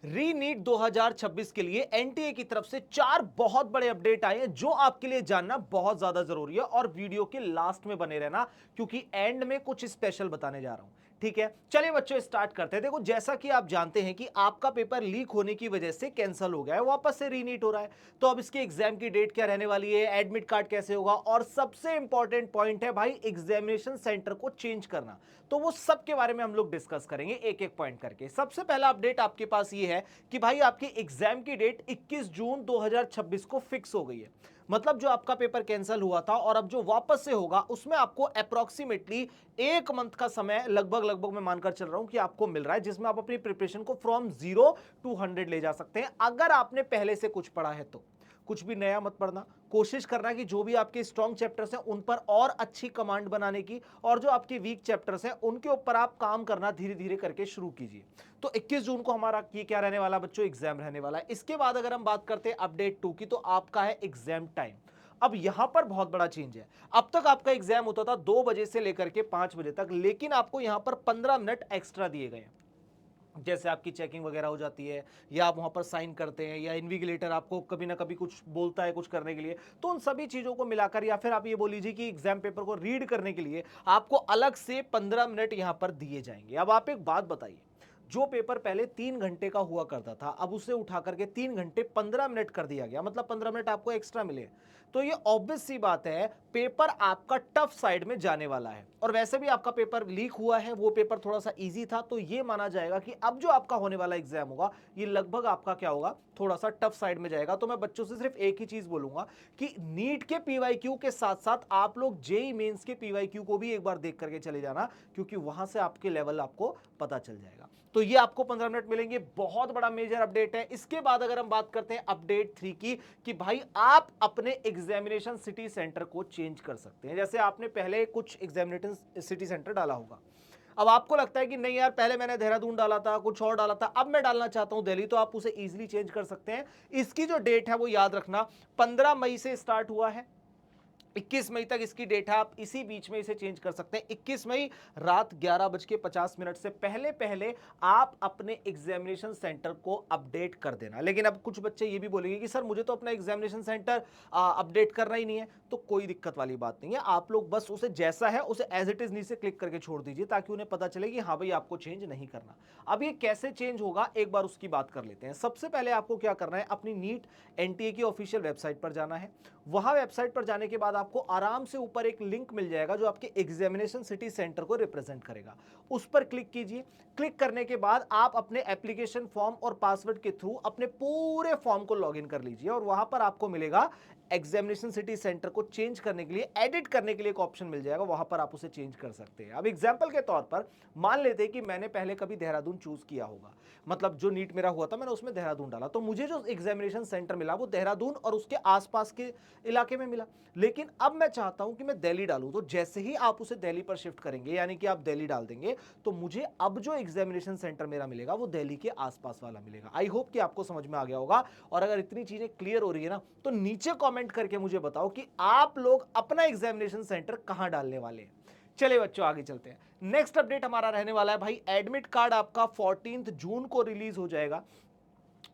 री नीट 2026 के लिए एनटीए की तरफ से 4 बहुत बड़े अपडेट आए हैं जो आपके लिए जानना बहुत ज्यादा जरूरी है और वीडियो के लास्ट में बने रहना क्योंकि एंड में कुछ स्पेशल बताने जा रहा हूं। ठीक है, चलिए बच्चों स्टार्ट करते हैं। देखो, जैसा कि आप जानते हैं कि आपका पेपर लीक होने की वजह से कैंसिल हो गया है, वापस से रीनीट हो रहा है। तो अब इसके एग्जाम की डेट क्या रहने वाली है, एडमिट कार्ड कैसे होगा, और सबसे इंपॉर्टेंट पॉइंट है भाई एग्जामिनेशन सेंटर को चेंज करना। तो वो सब के बारे में हम लोग डिस्कस करेंगे एक एक पॉइंट करके। सबसे पहला अपडेट आपके पास ये है कि भाई आपकी एग्जाम की डेट 21 जून 2026 को फिक्स हो गई है। मतलब जो आपका पेपर कैंसिल हुआ था और अब जो वापस से होगा उसमें आपको अप्रोक्सीमेटली एक मंथ का समय लगभग लगभग मैं मानकर चल रहा हूं कि आपको मिल रहा है, जिसमें आप अपनी प्रिपरेशन को फ्रॉम 0 to 100 ले जा सकते हैं अगर आपने पहले से कुछ पढ़ा है तो। कुछ भी नया मत पढ़ना, कोशिश करना कि जो भी आपके स्ट्रॉन्ग चैप्टर्स हैं उन पर और अच्छी कमांड बनाने की, और जो आपके वीक चैप्टर्स हैं उनके ऊपर आप काम करना धीरे धीरे करके शुरू कीजिए। तो 21 जून को हमारा ये क्या रहने वाला बच्चों, एग्जाम रहने वाला है। इसके बाद अगर हम बात करते हैं अपडेट 2 की, तो आपका है एग्जाम टाइम। अब यहां पर बहुत बड़ा चेंज है। अब तक आपका एग्जाम होता था 2 बजे से लेकर के 5 बजे तक, लेकिन आपको यहां पर 15 मिनट एक्स्ट्रा दिए गए हैं। जैसे आपकी चेकिंग वगैरह हो जाती है, या आप वहां पर साइन करते हैं, या इन्विगिलेटर आपको कभी ना कभी कुछ बोलता है कुछ करने के लिए, तो उन सभी चीजों को मिलाकर, या फिर आप ये बोल लीजिए कि एग्जाम पेपर को रीड करने के लिए आपको अलग से 15 मिनट यहां पर दिए जाएंगे। अब आप एक बात बताइए, जो पेपर पहले 3 घंटे का हुआ करता था अब उसे उठा करके 3 घंटे 15 मिनट कर दिया गया, मतलब 15 मिनट आपको एक्स्ट्रा मिले। तो ये ऑब्वियस सी बात है, पेपर आपका टफ साइड में जाने वाला है। और वैसे भी आपका पेपर लीक हुआ है, वो पेपर थोड़ा सा इजी था, तो ये माना जाएगा कि अब जो आपका होने वाला एग्जाम होगा ये लगभग आपका क्या होगा, थोड़ा सा टफ साइड में जाएगा। तो मैं बच्चों से सिर्फ एक ही चीज बोलूंगा कि नीट के पीवाईक्यू के साथ साथ आप लोग जेई मेंस के पीवाईक्यू को भी एक बार देख करके चले जाना, क्योंकि वहां से आपके लेवल आपको पता चल जाएगा। तो ये आपको 15 मिनट मिलेंगे, बहुत बड़ा मेजर अपडेट है। इसके बाद अगर हम बात करते हैं अपडेट 3 की, कि भाई आप अपने एग्जामिनेशन सिटी सेंटर को चेंज कर सकते हैं। जैसे आपने पहले कुछ एग्जामिनेशन सिटी सेंटर डाला होगा, अब आपको लगता है कि नहीं यार, पहले मैंने देहरादून डाला था, कुछ और डाला था, अब मैं डालना चाहता हूं दिल्ली, तो आप उसे इजीली चेंज कर सकते हैं। इसकी जो डेट है वो याद रखना, 15 मई से स्टार्ट हुआ है, 21 मई तक इसकी डेट है। आप इसी बीच में इसे चेंज कर सकते हैं। 21 मई रात 11:50 से पहले पहले आप अपने एग्जामिनेशन सेंटर को अपडेट कर देना। लेकिन अब कुछ बच्चे ये भी बोलेंगे कि सर मुझे तो अपना एग्जामिनेशन सेंटर अपडेट करना ही नहीं है। तो कोई दिक्कत वाली बात नहीं है, आप लोग बस उसे जैसा है उसे एज इट इज नीचे क्लिक करके छोड़ दीजिए, ताकि उन्हें पता चले कि हाँ भाई आपको चेंज नहीं करना। अब ये कैसे चेंज होगा एक बार उसकी बात कर लेते हैं। सबसे पहले आपको क्या करना है, अपनी नीट एनटीए की ऑफिशियल वेबसाइट पर जाना है। वहां वेबसाइट पर जाने के बाद आपको आराम से ऊपर एक लिंक मिल जाएगा जो आपके एग्जामिनेशन सिटी सेंटर को रिप्रेजेंट करेगा। उस पर क्लिक कीजिए। क्लिक करने के बाद आप अपने एप्लीकेशन फॉर्म और पासवर्ड के थ्रू अपने पूरे फॉर्म को लॉगिन कर लीजिए, और वहां पर आपको मिलेगा एग्जामिनेशन सिटी सेंटर को चेंज करने के लिए, एडिट करने के लिए एक ऑप्शन मिल जाएगा, वहां पर आप उसे चेंज कर सकते हैं। अब एग्जाम्पल के तौर पर मान लेते हैं कि मैंने पहले कभी देहरादून चूज किया होगा, मतलब जो नीट मेरा हुआ था मैंने उसमें देहरादून डाला, तो मुझे जो एग्जामिनेशन सेंटर मिला वो देहरादून और उसके आसपास के इलाके में मिला। लेकिन अब मैं चाहता हूं कि मैं दिल्ली डालूं, तो जैसे ही आप उसे दिल्ली पर शिफ्ट करेंगे, यानी कि आप दिल्ली डाल देंगे, तो मुझे अब जो एग्जामिनेशन सेंटर मेरा मिलेगा वो दिल्ली के आसपास वाला मिलेगा। आई होप कि आपको समझ में आ गया होगा। और अगर इतनी चीजें क्लियर हो रही है ना, तो नीचे कमेंट करके मुझे बताओ कि आप लोग अपना एग्जामिनेशन सेंटर कहां डालने वाले हैं। चलिए बच्चों आगे चलते हैं। नेक्स्ट अपडेट हमारा रहने वाला है भाई, एडमिट कार्ड आपका 14 जून को रिलीज हो जाएगा।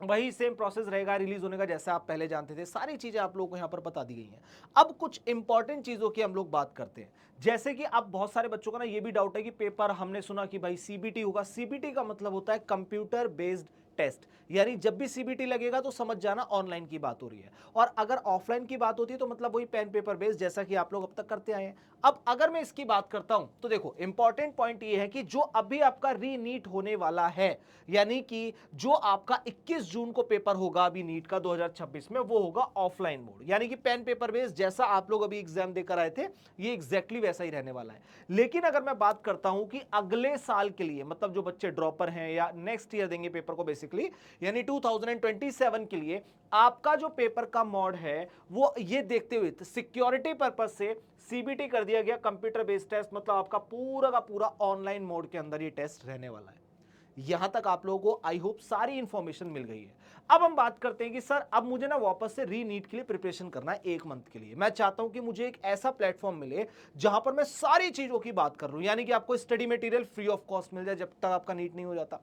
वही सेम प्रोसेस रहेगा रिलीज होने का जैसा आप पहले जानते थे, सारी चीजें आप लोगों को यहां पर बता दी गई हैं। अब कुछ इंपॉर्टेंट चीजों की हम लोग बात करते हैं। जैसे कि अब बहुत सारे बच्चों का ना ये भी डाउट है कि पेपर हमने सुना कि भाई सीबीटी होगा। सीबीटी का मतलब होता है कंप्यूटर बेस्ड टेस्ट, यानी जब भी सीबीटी लगेगा तो समझ जाना ऑनलाइन की बात हो रही है। और अगर ऑफलाइन की बात होती है तो मतलब वही पेन पेपर बेस्ड, जैसा कि आप लोग अब तक करते आए हैं। अब अगर मैं इसकी बात करता हूं तो देखो, इंपॉर्टेंट पॉइंट ये है कि जो अभी आपका रीनीट होने वाला है, यानी कि जो आपका 21 जून को पेपर होगा अभी नीट का 2026 में, वो होगा ऑफलाइन मोड, यानी कि पेन पेपर बेस, जैसा आप लोग अभी एग्जाम देकर आए थे ये एग्जैक्टली वैसा ही रहने वाला है। लेकिन अगर मैं बात करता हूं कि अगले साल के लिए, मतलब जो बच्चे ड्रॉपर हैं या नेक्स्ट ईयर देंगे पेपर को बेसिकली, यानी 2027 के लिए आपका जो पेपर का मोड है वो ये देखते हुए सिक्योरिटी पर्पज से सीबीटी कर दिया गया, कंप्यूटर बेस्ड टेस्ट, मतलब आपका पूरा का पूरा ऑनलाइन मोड के अंदर ये टेस्ट रहने वाला है। यहां तक आप लोगों को आई होप सारी इंफॉर्मेशन मिल गई है। अब हम बात करते हैं कि सर अब मुझे ना वापस से रीनीट के लिए प्रिपरेशन करना है एक मंथ के लिए। मैं चाहता हूं कि मुझे एक ऐसा प्लेटफॉर्म मिले जहां पर मैं सारी चीजों की बात कर रहा हूं, यानी कि आपको study material free of cost मिल जाए जब तक आपका नीट नहीं हो जाता।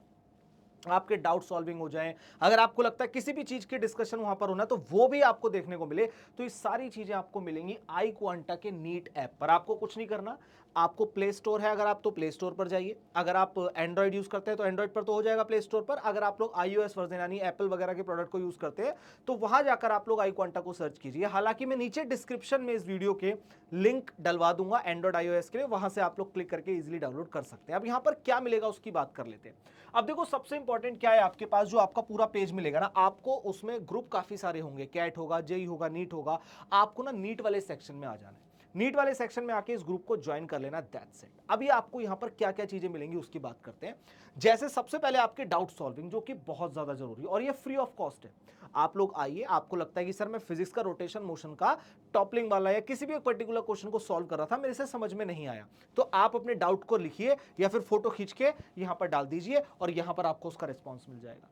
आपके डाउट सॉल्विंग हो जाएं, अगर आपको लगता है किसी भी चीज की डिस्कशन वहां पर होना है तो वो भी आपको देखने को मिले। तो ये सारी चीजें आपको मिलेंगी आई क्वांटा के नीट ऐप पर। आपको कुछ नहीं करना, आपको प्ले स्टोर है अगर आप तो प्ले स्टोर पर जाइए, अगर आप एंड्रॉइड यूज करते हैं तो एंड्रॉइड पर तो हो जाएगा प्ले स्टोर पर, अगर आप लोग iOS वर्जन यानी एप्पल वगैरह के प्रोडक्ट को यूज करते हैं तो वहां जाकर आप लोग आई क्वांटा को सर्च कीजिए। हालांकि मैं नीचे डिस्क्रिप्शन में इस वीडियो के लिंक डलवा दूंगा एंड्रॉइड iOS के लिए, वहां से आप लोग क्लिक करके इजिली डाउनलोड कर सकते हैं। अब यहां पर क्या मिलेगा उसकी बात कर लेते हैं। अब देखो सबसे इंपॉर्टेंट क्या है, आपके पास जो आपका पूरा पेज मिलेगा ना, आपको उसमें ग्रुप काफी सारे होंगे, कैट होगा, जेई होगा, नीट होगा। आपको ना नीट वाले सेक्शन में आ जाना है, नीट वाले सेक्शन में आके इस ग्रुप को ज्वाइन कर लेना, दैट्स इट। अभी आपको यहां पर क्या क्या चीजें मिलेंगी उसकी बात करते हैं। जैसे सबसे पहले आपके डाउट सॉल्विंग, जो कि बहुत ज्यादा जरूरी है और ये फ्री ऑफ कॉस्ट है। आप लोग आइए, आपको लगता है कि सर मैं फिजिक्स का रोटेशन मोशन का टॉपलिंग वाला या किसी भी एक पर्टिकुलर क्वेश्चन को सॉल्व कर रहा था, मेरे से समझ में नहीं आया, तो आप अपने डाउट को लिखिए या फिर फोटो खींच के यहां पर डाल दीजिए और यहां पर आपको उसका रिस्पॉन्स मिल जाएगा।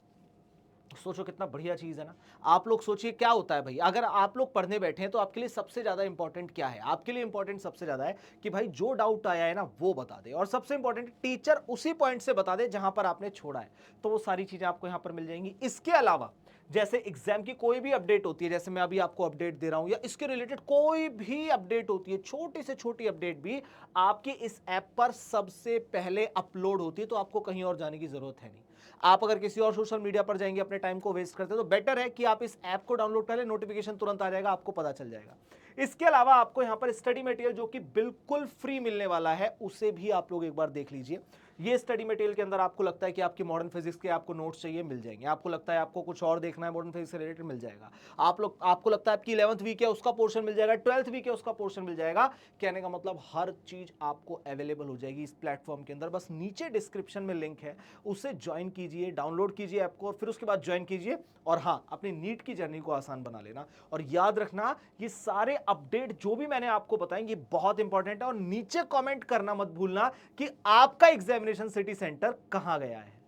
सोचो कितना बढ़िया चीज है ना। आप लोग सोचिए क्या होता है भाई, अगर आप लोग पढ़ने बैठे हैं तो आपके लिए सबसे ज्यादा इंपॉर्टेंट क्या है, आपके लिए इंपॉर्टेंट सबसे ज्यादा है कि भाई जो डाउट आया है ना वो बता दे, और सबसे इंपॉर्टेंट टीचर उसी पॉइंट से बता दे जहां पर आपने छोड़ा है। तो वो सारी चीजें आपको यहां पर मिल जाएंगी। इसके अलावा जैसे एग्जाम की कोई भी अपडेट होती है, जैसे मैं अभी आपको अपडेट दे रहा हूं, या इसके रिलेटेड कोई भी अपडेट होती है, छोटी से छोटी अपडेट भी आपकी इस ऐप पर सबसे पहले अपलोड होती है, तो आपको कहीं और जाने की जरूरत है नहीं। आप अगर किसी और सोशल मीडिया पर जाएंगे, अपने टाइम को वेस्ट करते हैं, तो बेटर है कि आप इस ऐप को डाउनलोड कर ले, नोटिफिकेशन तुरंत आ जाएगा, आपको पता चल जाएगा। इसके अलावा आपको यहां पर स्टडी मटेरियल जो कि बिल्कुल फ्री मिलने वाला है, उसे भी आप लोग एक बार देख लीजिए। ये स्टडी मटेरियल के अंदर आपको लगता है कि आपकी मॉडर्न फिजिक्स के आपको नोट्स चाहिए, मिल जाएंगे। आपको लगता है आपको कुछ और देखना है मॉडर्न फिजिक्स से रिलेटेड, मिल जाएगा। आपको लगता है आपकी 11th वीक है उसका पोर्शन मिल जाएगा, 12th वीक है उसका पोर्शन मिल जाएगा। कहने का मतलब हर चीज आपको अवेलेबल हो जाएगी इस प्लेटफॉर्म के अंदर। बस नीचे डिस्क्रिप्शन में लिंक है, उसे ज्वाइन कीजिए, डाउनलोड कीजिए ऐप को और फिर उसके बाद ज्वाइन कीजिए। और हाँ, अपनी नीट की जर्नी को आसान बना लेना। और याद रखना, ये सारे अपडेट जो भी मैंने आपको बताए ये बहुत इंपॉर्टेंट है। और नीचे कमेंट करना मत भूलना कि आपका एग्जामिनेशन सिटी सेंटर कहां गया है।